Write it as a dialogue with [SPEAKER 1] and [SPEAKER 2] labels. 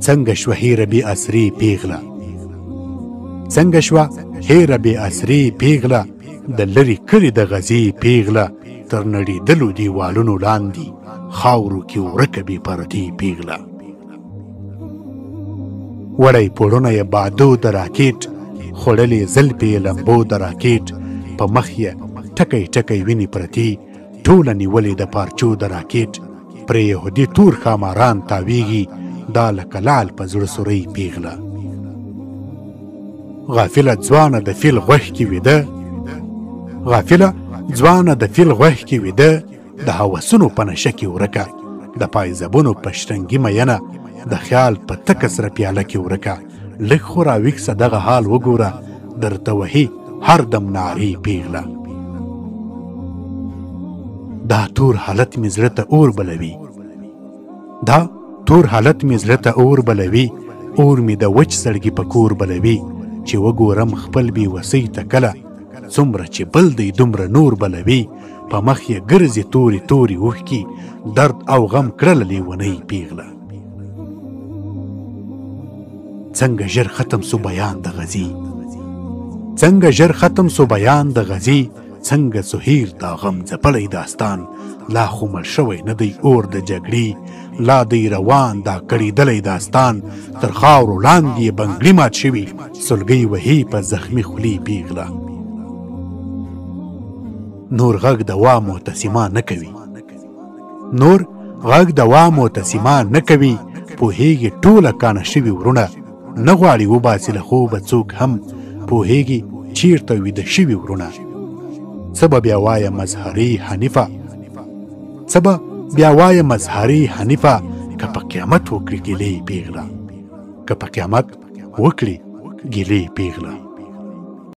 [SPEAKER 1] څنګه شوه هیره بې اسرې پیغله، څنګه شوه هیره بې اسرې پیغله، د لرې کړې د غزې پیغله، تر نړېدلو دیوالونو لاندې خاورو کې ورکه بې پردې پیغله. وړی پوړونه یې بادو د راکېټ، خوړلې زلفې یې لمبو د راکېټ، په مخ یې ټکی ټکی وینې پرتې، ټوله نیولې د پارچو د راکېټ، پرې یهودي تور ښاماران تاویږي، دا لکه لعل په زړه سوری پیغله. غافله ځوانه د فیل غوښ کې ویده، غافله ځوانه د فیل غوښ کې ویده، د هوسونو په نشه کې ورکه، د پایزبونو په شرنګي مینه، د خیال په تکه سره پیاله کې ورکه. لږ خو راویښ سه دغه حال وګوره، درته وهي هر دم نارې پیغله. دا تور حالت مې زړه ته اور بلوي، دا تور حالت مې زړه ته اور بلوي، اور مې د وچ زړګي په کور بلوي، چې وګورم خپل بې وسۍ ته کله، څومره چې بل دی دومره نور بلوي، په مخ یې ګرځي تورې تورې اوښکي، درد او غم کړله لیونۍ پیغله. څنګه ژر ختم سو بیان د غزي، څنګه ژر ختم سو بیان د غزي، څنګه سهیل دا غم ځپلی داستان، لا خو مړ شوی نه دی اور د جګړې، لا دی روان دا کړېدلی داستان، تر خاورو لاندې یې بنګړي مات شوي، سلګۍ وهي په زخمي خولې پیغله. نور غږ دوا معتصما نه کوي، نور غږ دوا معتصما نه کوي، پوهېږي ټوله کانه شوي ورونه، نه غواړي وباسي له خوبه څوک هم، پوهېږي چیرته ویده شوي ورونه. څه به بیا وایه مظهري حنیفه، څه به بیا وایه مظهري حنیفه، که په قیامت وکړي ګیلې پیغله، که په قیامت وکړي ګیلې پیغله.